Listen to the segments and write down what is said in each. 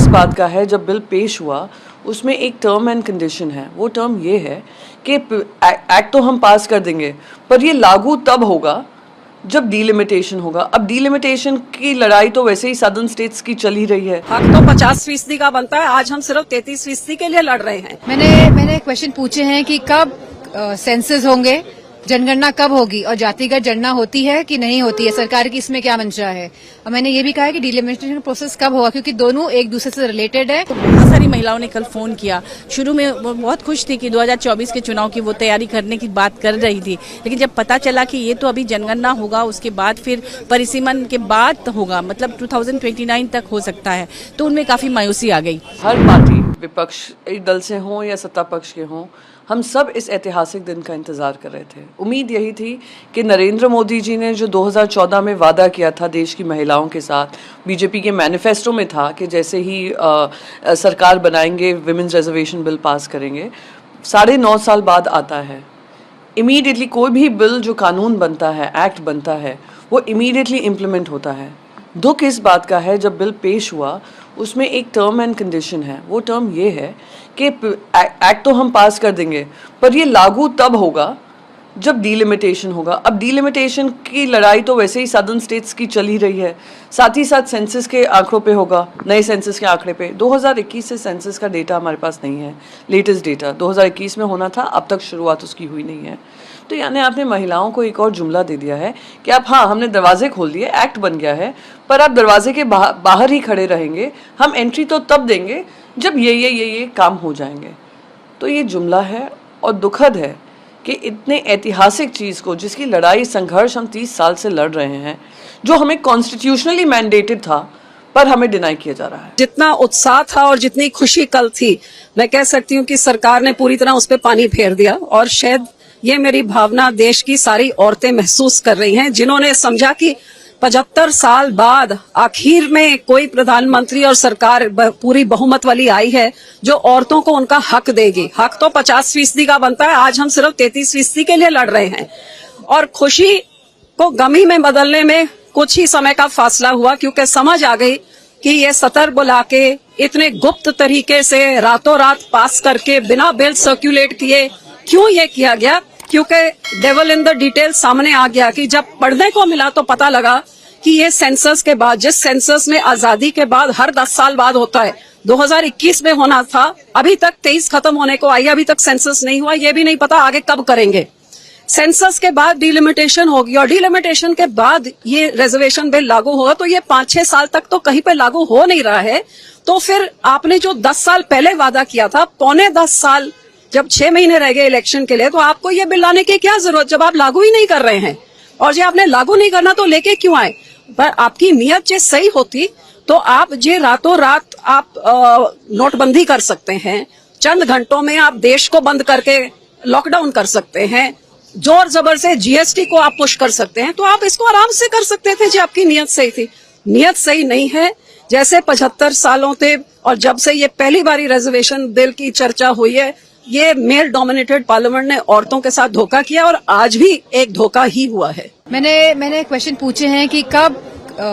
बात का है, जब बिल पेश हुआ उसमें एक टर्म एंड कंडीशन है। वो टर्म ये है कि एक्ट तो हम पास कर देंगे पर ये लागू तब होगा जब डिलिमिटेशन होगा। अब डिलिमिटेशन की लड़ाई तो वैसे ही सदर्न स्टेट्स की चल ही रही है। हक तो 50% का बनता है, आज हम सिर्फ 33% के लिए लड़ रहे हैं। मैंने क्वेश्चन पूछे हैं कि कब सेंसस होंगे, जनगणना कब होगी और जातिगत जनगणना होती है कि नहीं होती है, सरकार की इसमें क्या मंशा है। और मैंने ये भी कहा है कि डिलिमिटेशन प्रोसेस कब होगा, क्योंकि दोनों एक दूसरे से रिलेटेड है। तो बहुत सारी महिलाओं ने कल फोन किया। शुरू में वो बहुत खुश थी कि 2024 के चुनाव की वो तैयारी करने की बात कर रही थी, लेकिन जब पता चला कि ये तो अभी जनगणना होगा, उसके बाद फिर परिसीमन के बाद होगा, मतलब 2029 तक हो सकता है, तो उनमें काफी मायूसी आ गई। हर पार्टी, विपक्ष दल से हों या सत्ता पक्ष के हों, हम सब इस ऐतिहासिक दिन का इंतजार कर रहे थे। उम्मीद यही थी कि नरेंद्र मोदी जी ने जो 2014 में वादा किया था देश की महिलाओं के साथ, बीजेपी के मैनिफेस्टो में था कि जैसे ही सरकार बनाएंगे विमेंस रिजर्वेशन बिल पास करेंगे। 9.5 साल बाद आता है। इमीडिएटली कोई भी बिल जो कानून बनता है, एक्ट बनता है, वो इमीडिएटली इम्प्लीमेंट होता है। दुख इस बात का है, जब बिल पेश हुआ उसमें एक टर्म एंड कंडीशन है। वो टर्म ये है कि एक्ट तो हम पास कर देंगे पर ये लागू तब होगा जब डिलिमिटेशन होगा। अब डिलिमिटेशन की लड़ाई तो वैसे ही सदर्न स्टेट्स की चल ही रही है, साथ ही साथ सेंसस के आंकड़ों पे होगा, नए सेंसस के आंकड़े पे। 2021 से सेंसस का डेटा हमारे पास नहीं है, लेटेस्ट डेटा 2021 में होना था, अब तक शुरुआत उसकी हुई नहीं है। तो यानी आपने महिलाओं को एक और जुमला दे दिया है कि आप, हाँ हमने दरवाजे खोल दिए, एक्ट बन गया है, पर आप दरवाजे के बाहर ही खड़े रहेंगे, हम एंट्री तो तब देंगे जब ये काम हो जाएंगे। तो ये जुमला है और दुखद है कि इतने ऐतिहासिक चीज़ को, जिसकी लड़ाई संघर्ष हम 30 साल से लड़ रहे हैं, जो हमें कॉन्स्टिट्यूशनली मैंडेटेड था, पर हमें डिनाई किया जा रहा है। जितना उत्साह था और जितनी खुशी कल थी, मैं कह सकती हूँ कि सरकार ने पूरी तरह उस पर पानी फेर दिया। और शायद ये मेरी भावना देश की सारी औरतें महसूस कर रही हैं, जिन्होंने समझा कि 75 साल बाद आखिर में कोई प्रधानमंत्री और सरकार पूरी बहुमत वाली आई है जो औरतों को उनका हक देगी। हक तो 50% का बनता है, आज हम सिर्फ 33% के लिए लड़ रहे हैं। और खुशी को गमी में बदलने में कुछ ही समय का फासला हुआ, क्योंकि समझ आ गई कि ये सत्र बुला के इतने गुप्त तरीके से रातों रात पास करके बिना बिल सर्कुलेट किए क्यों ये किया गया, क्योंकि डेवल इन द डिटेल सामने आ गया कि जब पढ़ने को मिला तो पता लगा कि ये सेंसस के बाद, जिस सेंसस में आजादी के बाद हर 10 साल बाद होता है, 2021 में होना था, अभी तक 23 खत्म होने को आई, अभी तक सेंसस नहीं हुआ, ये भी नहीं पता आगे कब करेंगे। सेंसस के बाद डिलिमिटेशन होगी और डिलिमिटेशन के बाद ये रिजर्वेशन बिल लागू होगा, तो ये 5-6 साल तक तो कहीं पे लागू हो नहीं रहा है। तो फिर आपने जो 10 साल पहले वादा किया था, 9.25 साल जब 6 महीने रह गए इलेक्शन के लिए, तो आपको ये बिल लाने की क्या जरूरत, जब आप लागू ही नहीं कर रहे हैं। और जो आपने लागू नहीं करना तो लेके क्यों आए। पर आपकी नीयत जो सही होती तो आप जे रातों रात आप नोटबंदी कर सकते हैं, चंद घंटों में आप देश को बंद करके लॉकडाउन कर सकते हैं, जोर जबर से जीएसटी को आप पुश कर सकते हैं, तो आप इसको आराम से कर सकते थे जी आपकी नीयत सही थी। नीयत सही नहीं है। जैसे 75 सालों थे और जब से ये पहली बारी रिजर्वेशन बिल की चर्चा हुई है, ये मेल डोमिनेटेड पार्लियामेंट ने औरतों के साथ धोखा किया और आज भी एक धोखा ही हुआ है। मैंने क्वेश्चन पूछे हैं कि कब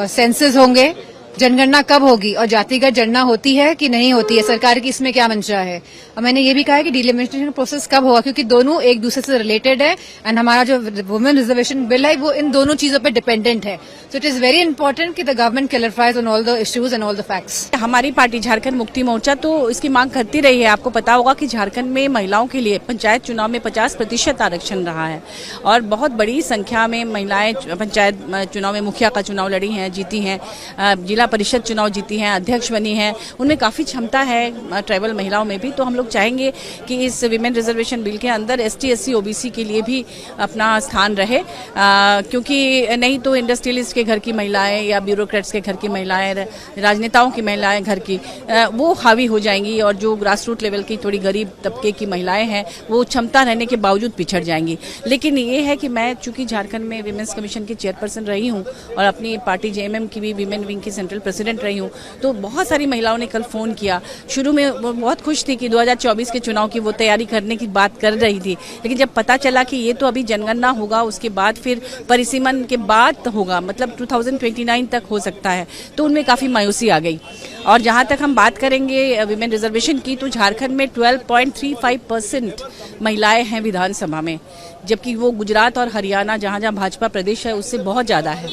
सेंसस होंगे, जनगणना कब होगी और जातिगत जनगणना होती है कि नहीं होती है, सरकार की इसमें क्या मंशा है। और मैंने ये भी कहा है कि डिलिमिटेशन प्रोसेस कब होगा, क्योंकि दोनों एक दूसरे से रिलेटेड है एंड हमारा जो वुमेन रिजर्वेशन बिल है वो इन दोनों चीजों पे डिपेंडेंट है। So it is very important कि the government clarifies on all the issues and all the facts. हमारी पार्टी झारखंड मुक्ति मोर्चा तो इसकी मांग करती रही है। आपको पता होगा कि झारखंड में महिलाओं के लिए पंचायत चुनाव में 50% आरक्षण रहा है और बहुत बड़ी संख्या में महिलाएं पंचायत चुनाव में मुखिया का चुनाव लड़ी हैं, जीती हैं, जिला परिषद चुनाव जीती हैं, अध्यक्ष बनी हैं। उनमें काफ़ी क्षमता है ट्राइबल महिलाओं में भी। तो हम लोग चाहेंगे कि इस विमेन रिजर्वेशन बिल के अंदर ST SC OBC के लिए भी अपना स्थान रहे, क्योंकि नहीं तो इंडस्ट्रियलिस्ट के घर की महिलाएं या ब्यूरोक्रेट्स के घर की महिलाएं, राजनेताओं की महिलाएं घर की वो हावी हो जाएंगी और जो ग्रास रूट लेवल की थोड़ी गरीब तबके की महिलाएं हैं वो क्षमता रहने के बावजूद पिछड़ जाएंगी। लेकिन ये है कि मैं चूंकि झारखंड में विमेंस कमीशन की चेयरपर्सन रही हूँ और अपनी पार्टी JMM की भी विमेन विंग की सेंट्रल सेंट्रल प्रेसिडेंट रही हूँ, तो बहुत सारी महिलाओं ने कल फ़ोन किया। शुरू में वो बहुत खुश थी कि 2024 के चुनाव की वो तैयारी करने की बात कर रही थी, लेकिन जब पता चला कि ये तो अभी जनगणना होगा, उसके बाद फिर परिसीमन के बाद होगा, मतलब 2029 तक हो सकता है, तो उनमें काफ़ी मायूसी आ गई। और जहाँ तक हम बात करेंगे विमेन रिजर्वेशन की, तो झारखंड में 12.35% महिलाएं हैं विधानसभा में, जबकि वो गुजरात और हरियाणा जहाँ जहाँ भाजपा प्रदेश है उससे बहुत ज़्यादा है।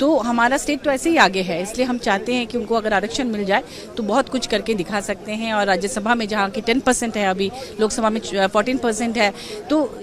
तो हमारा स्टेट तो ऐसे ही आगे है, इसलिए हम चाहते हैं कि उनको अगर आरक्षण मिल जाए तो बहुत कुछ करके दिखा सकते हैं। और राज्यसभा में जहाँ की 10% है, अभी लोकसभा में 14% है, तो